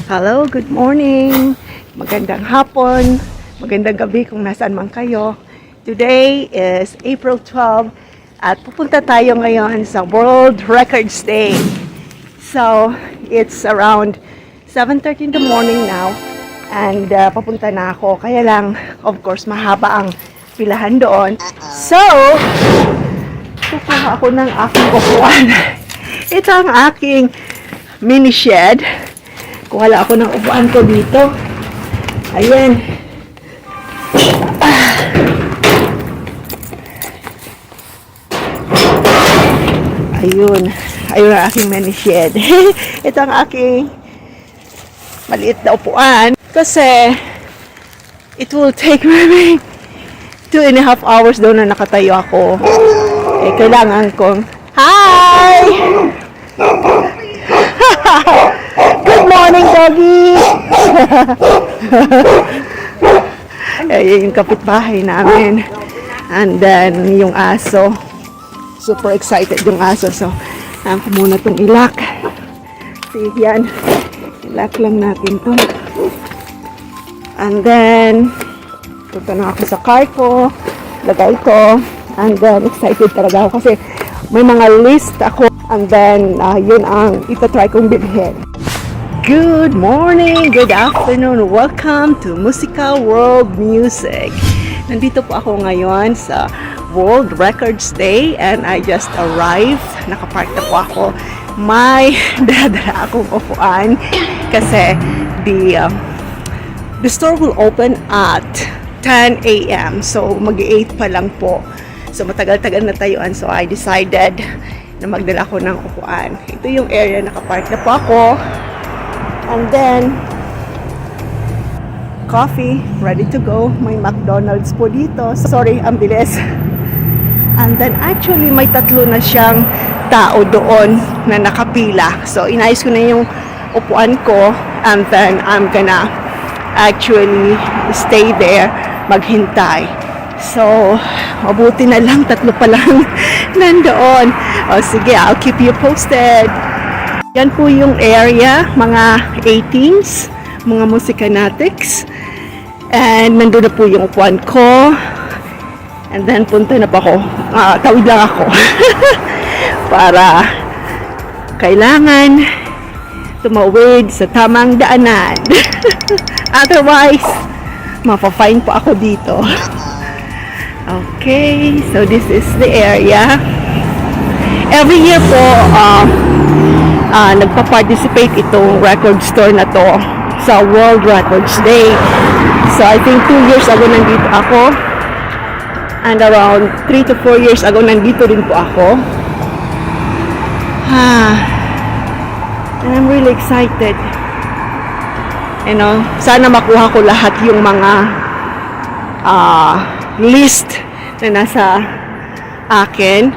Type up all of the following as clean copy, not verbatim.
Hello, good morning. Magandang hapon. Magandang gabi kung nasaan man kayo. Today is April 12 at pupunta tayo ngayon sa World Records Day. So, it's around 7:30 in the morning now and papunta na ako. Kaya lang, of course, mahaba ang pilahan doon. So, kukuha ako ng aking upuan. Ito ang aking mini shed. Kuha lang ako ng upuan ko dito. Ayan. Ayun. Ayun ang aking mini shed. Ito ang aking maliit na upuan. Kasi, it will take maybe 2.5 hours daw na nakatayo ako. Eh, kailangan kong... Hi! Good morning, doggy! Yung kapitbahay namin. And then, yung aso. Super excited yung aso. So, ko muna itong ilak. See, yan. Ilak lang natin to. And then, punta na ako sa car ko. Lagay ko. And then, excited talaga ako kasi may mga list ako. And then, yun ang itatry kong bilhin. Good morning, good afternoon. Welcome to Musica World Music. Nandito po ako ngayon sa World Records Day and I just arrived. Nakapark na po ako. May dala akong upuan kasi the store will open at 10 a.m. So, mag-8 pa lang po. So, matagal-tagal na tayuan. So, I decided na magdala ko ng upuan. Ito yung area, nakapark na po ako. And then, coffee, ready to go. May McDonald's po dito. Sorry, ang bilis. And then, actually, may tatlo na siyang tao doon na nakapila. So, inayos ko na yung upuan ko. And then, I'm gonna actually stay there, maghintay. So, mabuti na lang, tatlo pa lang nandoon. O sige, I'll keep you posted. Yan po yung area, mga 18s, mga musicanatics. And nandun na po yung upuan ko. And then punta na pa ako. Tawid lang ako. Para kailangan tumawid sa tamang daanan. Otherwise, mapafine po ako dito. Okay, so this is the area. Every year po, nagpa-participate itong record store na to sa World Records Day. So I think 2 years ago nandito ako. And around 3 to 4 years ago nandito din po ako. And I'm really excited. You know, sana makuha ko lahat yung mga list na nasa akin.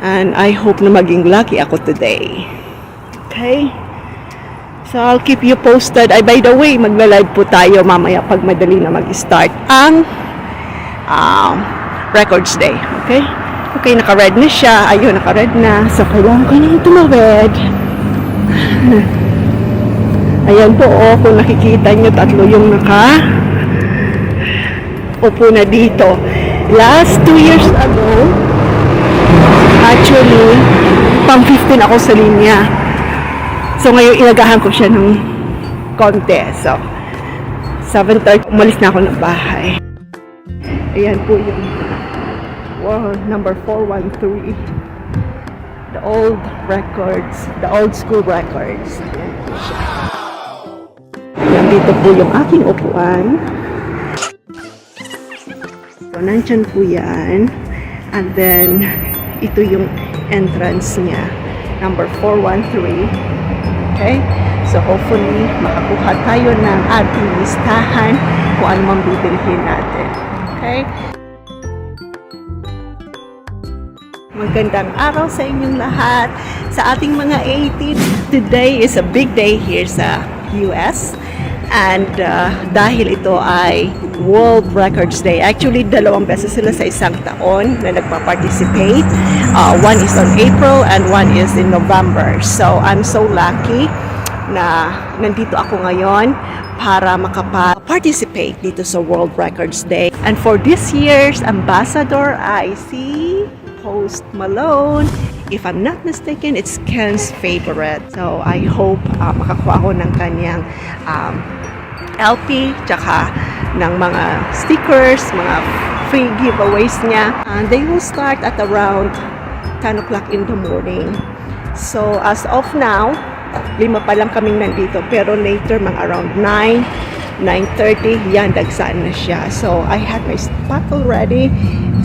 And I hope na maging lucky ako today. Okay? So, I'll keep you posted. Ay, by the way, magla-live po tayo mamaya pag madali na mag-start ang Records Day. Okay? Okay, naka-red na siya. Ayun, naka-red na. So, kailangan ko nang tumawid. Ayan po, kung nakikita nyo, tatlo yung upo na dito. Last 2 years ago, actually, pang 15 ako sa linya. So, ngayon, inagahan ko siya ng konti. So, 7:30, umalis na ako ng bahay. Ayan po yung number 413. The old records, the old school records. Ayan po siya. Ayan, dito po yung aking upuan. So, nandyan po yan. And then, ito yung entrance niya. Number 413. Okay? So, hopefully, makakuha tayo ng ating listahan kung ano mang bibilhin natin. Okay? Magandang araw sa inyong lahat. Sa ating mga 18, today is a big day here sa US. And dahil ito ay World Records Day. Actually, 2 beses sila sa isang taon na nagpa-participate. One is on April and one is in November. So, I'm so lucky na nandito ako ngayon para makapag-participate dito sa World Records Day. And for this year's ambassador, I see Post Malone. If I'm not mistaken, it's Ken's favorite. So I hope makakuha ako ng kanyang LP, tsaka ng mga stickers, mga free giveaways niya. And they will start at around 10 o'clock in the morning. So as of now, 5 pa lang kaming nandito, pero later mga around 9:30, yan, dagsaan na siya. So I had my spot already.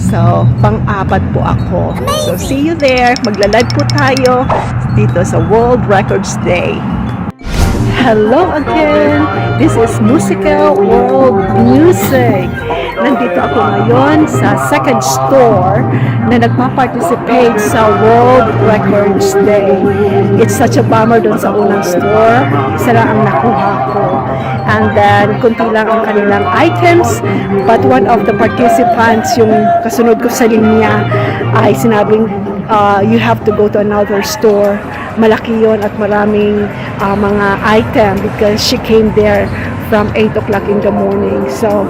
So pang-apat po ako. So see you there. Magla-live po tayo dito sa World Records Day. Hello again! This is Musical World Music. Nandito ako ngayon sa second store na nagpa-participate sa World Records Day. It's such a bummer doon sa unang store. Isa lang ang nakuha ko. And then, kunti lang ang kanilang items. But one of the participants, yung kasunod ko sa linya, ay sinabing, you have to go to another store. Malaki yon at maraming mga item because she came there from 8 o'clock in the morning. So,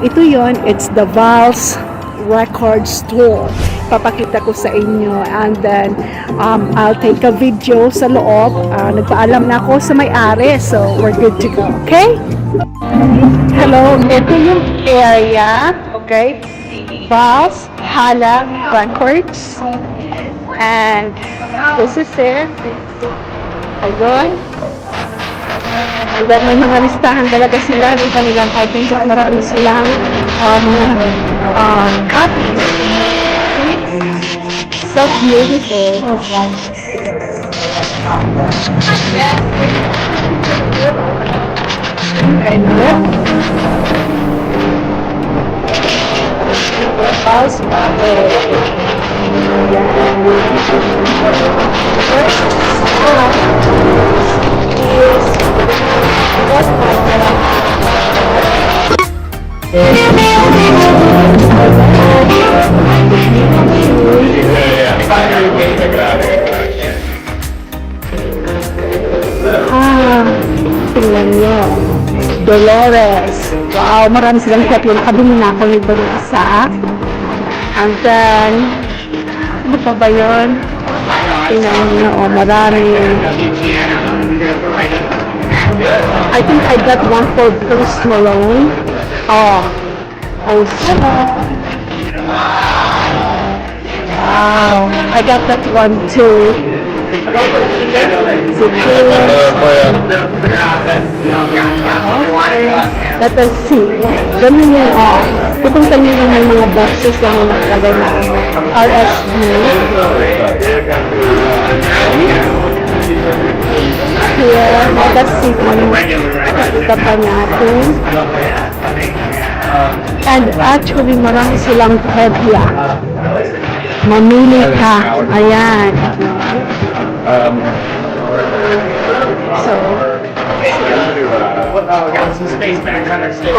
ito yon, it's the Vals Record Store. Papakita ko sa inyo and then I'll take a video sa loob. Nagpaalam na ako sa may-ari, so we're good to go. Okay? Hello, ito yung area. Okay? Vals Hala Records. And this is it. Ayun. And then may mga listahan talaga sila ng kanilang items at marami silang mga copies. So beautiful. And look. House tingnan nyo. Dolores. Wow, marami silang copy. Nakabili na ako yung bagong isa. And then, ano pa ba yun? Tingnan nyo, marami. I think I got one for Post Malone. Oh, wow, I got that one too. Let us see. Ganun yun, oh. Pupunta nyo lang ng mga boxes lang yung nakalagay na RSG. Here, let us see kung ito pa natin. And actually, marami silang pedya. Mamili ka. Ayan. So, some space back on our stage.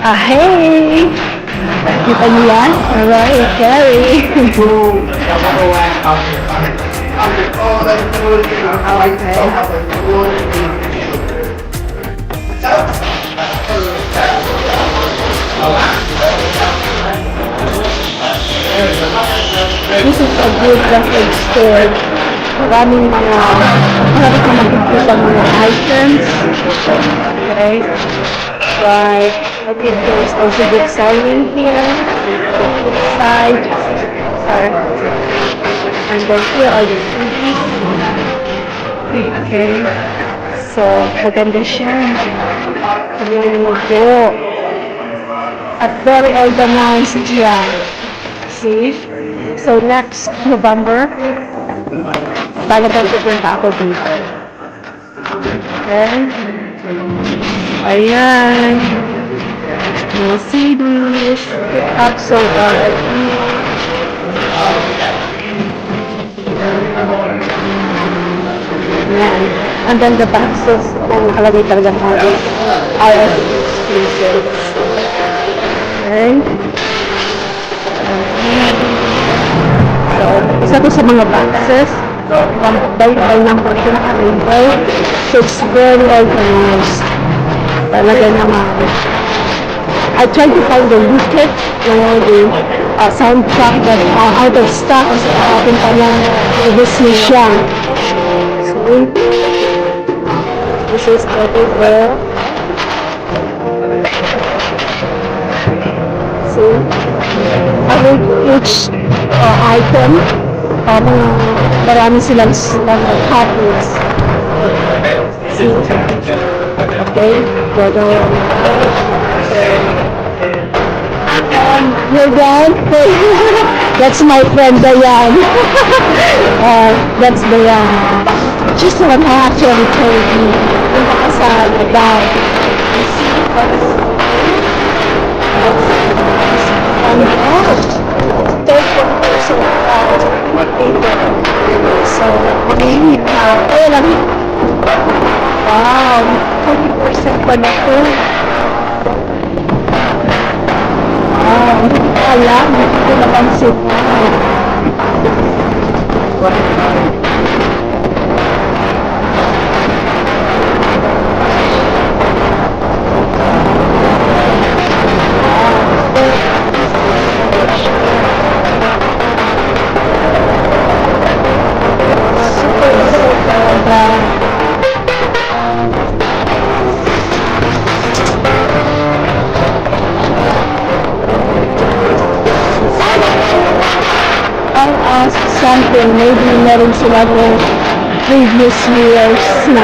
Hey! Kita niyo yan? Alright, Carrie. This is a good record store. Marami ka makikita mga items. Okay. Right. I think there's also good selling here. Side. Sorry. And then here are the CDs. Okay. So, maganda siya. Ayan mo po. At very organized siya. See? So, next November, pupunta ako dito. Okay? Ayan. Mga CDs. Capsule RFP. Ayan. And then the boxes, kung nakalagay talaga natin, RFP exclusives. Okay? So, isa isa to sa mga boxes. Bay lang po ito naka-label. So, it's very organized. Talaga naman. I tried to find the leaflet, the soundtrack that out of stock. Akin pa lang i-Disney siya. So, this is everywhere. See? Each item, marami silang copies. See? Okay? You're done? That's my friend Dayan. That's Dayan. She's the one who actually told me yung pakasal about third person so kaya lang wow 40% pa na to wow alam hindi ko napansin something, maybe meron sila ng previous years na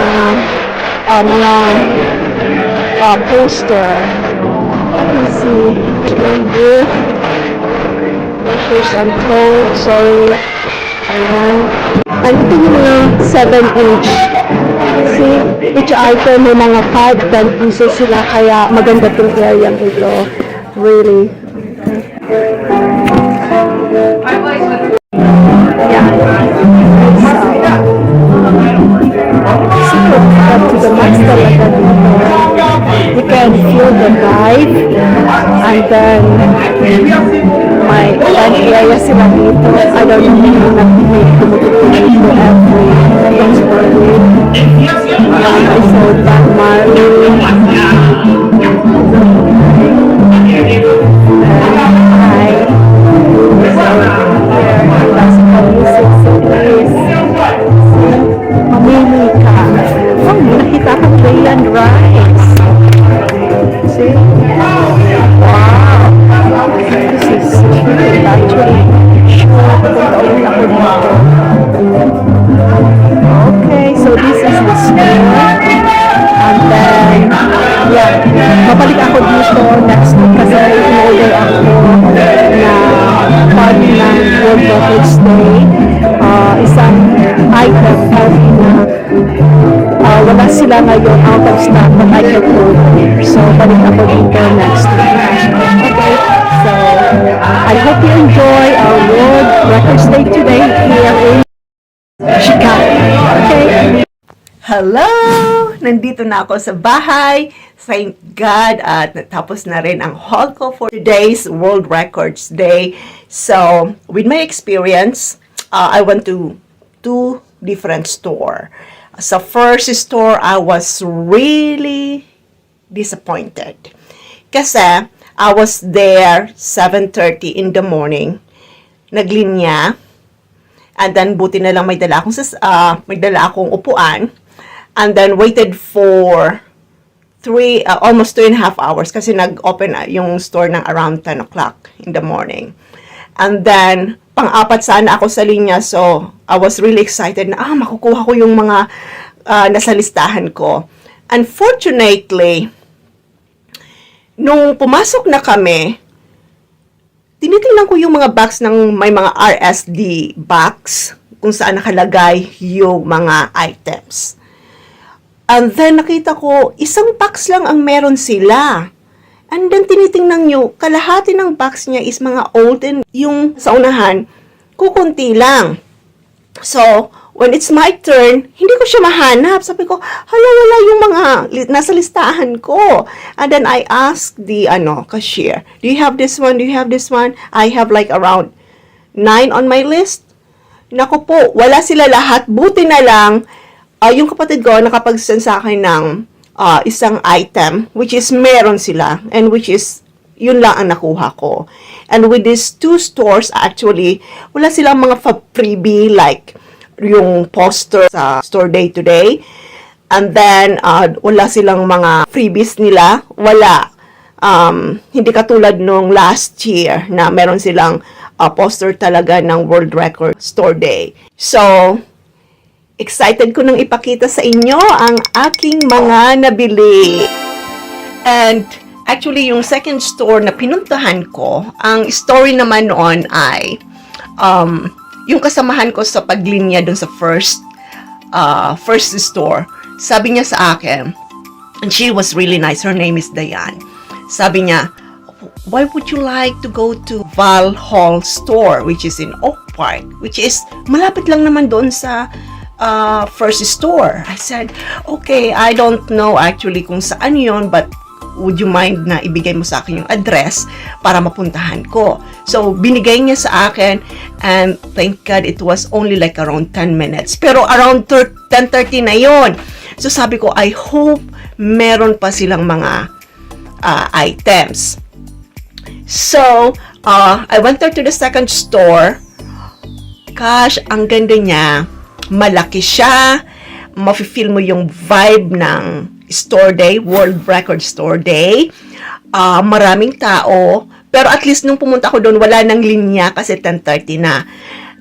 mga poster. Let's see. Maybe Workers and Code, sorry. Ayan. Ano ito yung mga 7-inch? See, each item may mga 5-10 pieces sila, kaya maganda itong area ito. Really. To the max talaga dito. You can feel the vibe and then my event area sila dito. I don't know na may tumutulong dito every Thanksgiving. I saw Bob Marley. Classical music series. Mamili ka. Oh, nakita ko Rayan Rice. See? Wow. This is cute actually. Sure, pagkakaulit ako dito. Okay, so this is the store. And then, yeah, mabalik ako dito next week kasi in-order ako na part ng World Records Day. Isang item na wala sila ngayon out of stock but I can order. So, balik ako dito next week. Okay, so I hope you enjoy our World Records Day today here in Chicago. Okay? Hello! Nandito na ako sa bahay. Thank God at natapos na rin ang haul ko for today's World Records Day. So, with my experience, I went to 2 different stores. Sa first store, I was really disappointed. Kasi, I was there 7:30 in the morning. Naglinya. And then, buti na lang may dala akong upuan. And then, waited for almost 2.5 hours kasi nag-open yung store ng around 10 o'clock in the morning. And then, pang-apat sana ako sa linya. So, I was really excited na, makukuha ko yung mga nasa listahan ko. Unfortunately, nung pumasok na kami, tinitingnan ko yung mga box ng may mga RSD box kung saan nakalagay yung mga items. And then, nakita ko, isang box lang ang meron sila. And then, tinitingnan nyo, kalahati ng box niya is mga old and yung sa unahan, kukunti lang. So, when it's my turn, hindi ko siya mahanap. Sabi ko, wala yung mga nasa listahan ko. And then, I asked the cashier, do you have this one? Do you have this one? I have like around 9 on my list. Naku po, wala sila lahat. Buti na lang, yung kapatid ko nakapag-send sa akin ng isang item, which is meron sila, and which is, yun lang ang nakuha ko. And with these two stores, actually, wala silang mga freebie like yung poster sa Store Day Today. And then, wala silang mga freebies nila. Wala. Hindi katulad nung last year na meron silang poster talaga ng World Record Store Day. So, excited ko nang ipakita sa inyo ang aking mga nabili. And actually, yung second store na pinuntahan ko, ang story naman noon ay yung kasamahan ko sa paglinya dun sa first store. Sabi niya sa akin, and she was really nice, her name is Diane. Sabi niya, why would you like to go to Val Hall store, which is in Oak Park, which is malapit lang naman doon sa first store. I said, okay, I don't know actually kung saan yun, but would you mind na ibigay mo sa akin yung address para mapuntahan ko? So, binigay niya sa akin, and thank God it was only like around 10 minutes. Pero around 10:30 na yon. So, sabi ko, I hope meron pa silang mga items. So, I went there to the second store. Gosh, ang ganda niya. Malaki siya. Mafe-feel mo yung vibe ng Store Day, World Record Store Day. Maraming tao. Pero at least nung pumunta ako doon, wala nang linya kasi 10:30 na.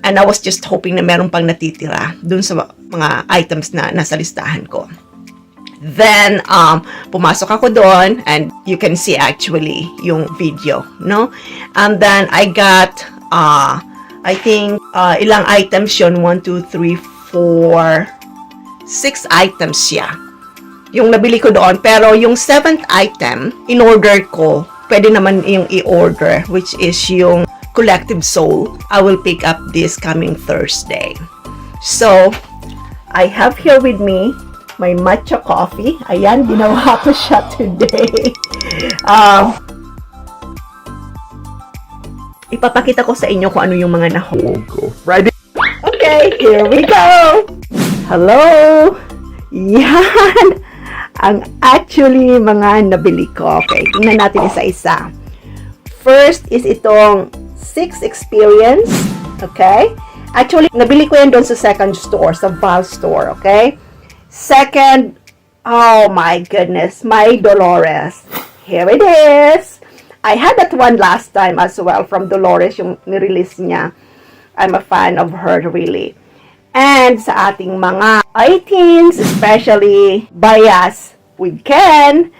And I was just hoping na meron pang natitira doon sa mga items na nasa listahan ko. Then, pumasok ako doon and you can see actually yung video, no? And then, I got, I think, ilang items yun? 1, 2, 3, 4, 6 items siya. Yung nabili ko doon. Pero yung 7th item, in-order ko, pwede naman yung i-order, which is yung Collective Soul. I will pick up this coming Thursday. So, I have here with me my matcha coffee. Ayan, ginawa ko siya today. Ipapakita ko sa inyo kung ano yung mga nahulog ko. Ready? Okay, here we go! Hello! Yan! Ang actually mga nabili ko. Okay, tingnan natin isa-isa. First is itong 6 Experience. Okay? Actually, nabili ko yan doon sa second store, sa Val store. Okay? Second, oh my goodness, my Dolores. Here it is. I had that one last time as well from Dolores, yung nirelease niya. I'm a fan of her, really. And sa ating mga items, especially bias with Ken,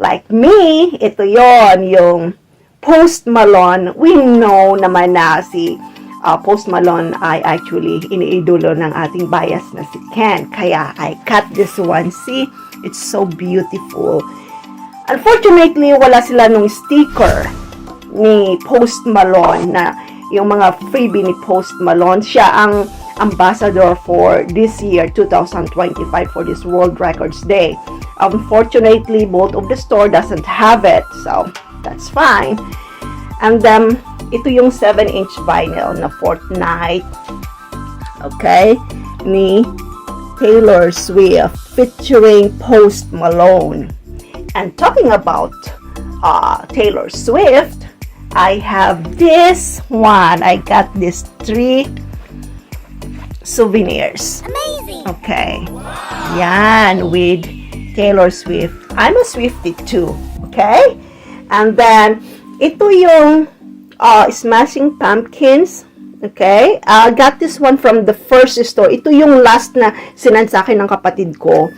like me, ito yon yung Post Malone. We know naman na si Post Malone ay actually iniidolo ng ating bias na si Ken. Kaya I cut this one. See? It's so beautiful. Unfortunately, wala sila nung sticker ni Post Malone na yung mga freebie ni Post Malone. Siya ang ambassador for this year, 2025, for this World Records Day. Unfortunately, both of the store doesn't have it. So, that's fine. And then, ito yung 7-inch vinyl na Fortnite. Okay? Ni Taylor Swift featuring Post Malone. And talking about Taylor Swift, I have this one. I got these 3 souvenirs. Amazing! Okay. Yan, with Taylor Swift. I'm a Swiftie too. Okay? And then, ito yung Smashing Pumpkins. Okay? I got this one from the first store. Ito yung last na sinend sa akin ng kapatid ko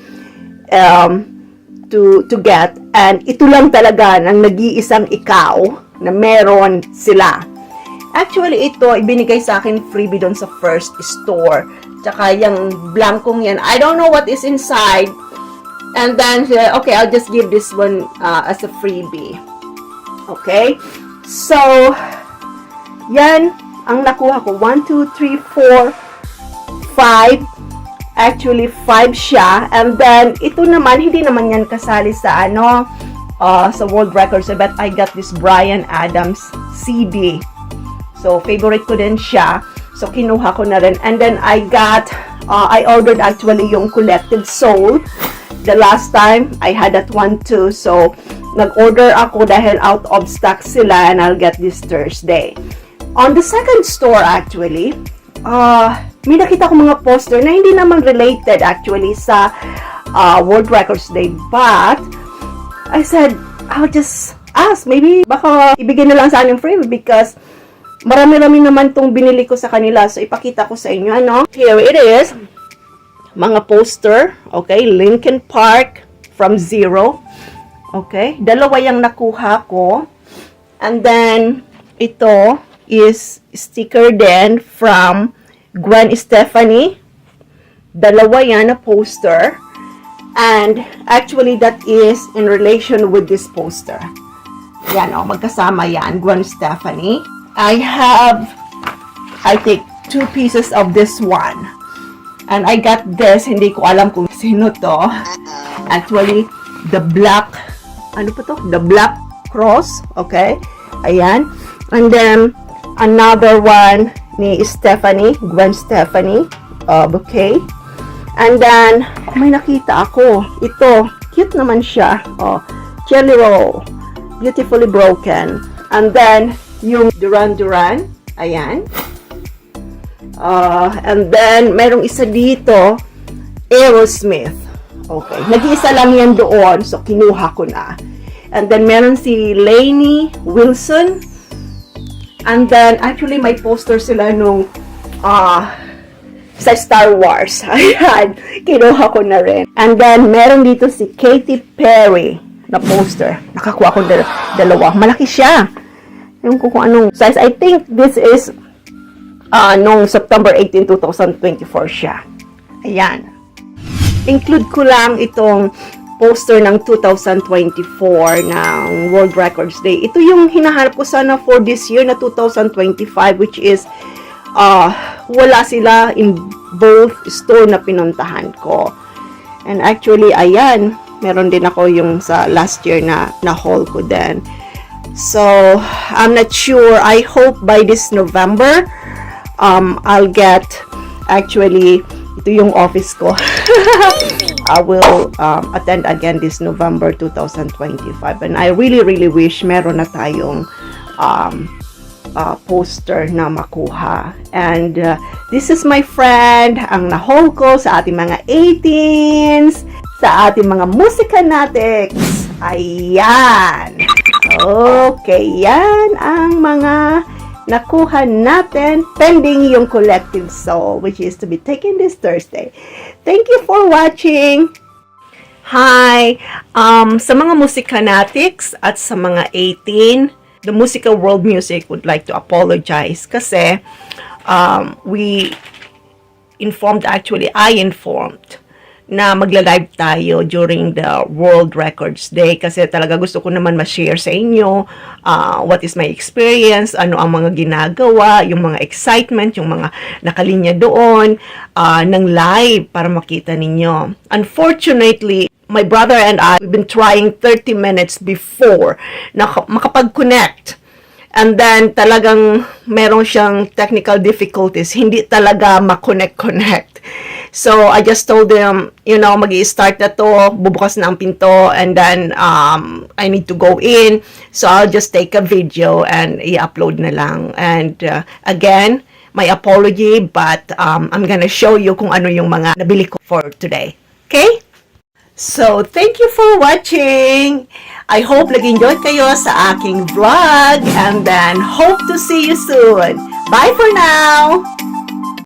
to get. And ito lang talaga ang nag-iisang ikaw na meron sila. Actually, ito, ibinigay sa akin freebie doon sa first store. Tsaka yung blankong yan. I don't know what is inside. And then, okay, I'll just give this one as a freebie. Okay? So, yan ang nakuha ko. 1, 2, 3, 4, 5. Actually, 5 siya. And then, ito naman, hindi naman yan kasali sa sa World Records. But I got this Bryan Adams CD. So, favorite ko din siya. So, kinuha ko na rin. And then, I ordered actually yung Collective Soul. The last time, I had that one too. So, nag-order ako dahil out of stock sila and I'll get this Thursday. On the second store actually, may nakita ko mga poster na hindi naman related actually sa World Records Day. But, I said, I'll just ask. Maybe, baka ibigay na lang sa akin free because marami-rami naman tong binili ko sa kanila. So, ipakita ko sa inyo, ano? Here it is. Mga poster. Okay, Linkin Park from Zero. Okay, dalawa yung nakuha ko. And then, ito is sticker din from Gwen Stefani. Dalawa yan na poster. And, actually, that is in relation with this poster. Yan, magkasama yan. Gwen Stefani. I think 2 pieces of this one. And I got this, hindi ko alam kung sino to. Actually, the black, ano po to? The Black Cross, okay? Ayan. And then, another one ni Stephanie, Gwen Stefani, bouquet. And then, may nakita ako. Ito, cute naman siya. Jelly Roll, beautifully broken. And then, yung Duran Duran, ayan. And then, merong isa dito, Aerosmith. Okay, nag-iisa lang yan doon, so kinuha ko na. And then, meron si Lainey Wilson. And then, actually, may poster sila nung sa Star Wars. Ayan, kinuha ko na rin. And then, meron dito si Katy Perry na poster. Nakakuha ko dalawa. Malaki siya. Yung kung anong size. I think this is nung September 18, 2024 siya. Ayan. Include ko lang itong poster ng 2024 ng World Records Day. Ito yung hinahanap ko sana for this year na 2025, which is wala sila in both store na pinuntahan ko. And actually, ayan, meron din ako yung sa last year na haul ko din. So, I'm not sure. I hope by this November, I'll get, actually, ito yung office ko. I will attend again this November 2025. And I really, really wish meron na tayong poster na makuha. And this is my friend, ang na-haul ko sa ating mga 18s, sa ating mga musikanatics. Ayan! Okay, yan ang mga nakuha natin pending yung Collective Soul, which is to be taken this Thursday. Thank you for watching! Hi! Sa mga musikanatics at sa mga 18, the Musical World Music would like to apologize kasi we informed, actually, I informed na magla-live tayo during the World Records Day kasi talaga gusto ko naman ma-share sa inyo what is my experience, ano ang mga ginagawa, yung mga excitement, yung mga nakalinya doon ng live para makita ninyo. Unfortunately, my brother and I, we've been trying 30 minutes before na makapag-connect. And then, talagang meron siyang technical difficulties. Hindi talaga ma-connect. So, I just told them, mag-i-start na to, bubukas na ang pinto, and then, I need to go in. So, I'll just take a video and i-upload na lang. And, again, my apology, but I'm gonna show you kung ano yung mga nabili ko for today. Okay? So, thank you for watching. I hope nag-enjoy kayo sa aking vlog and then hope to see you soon. Bye for now!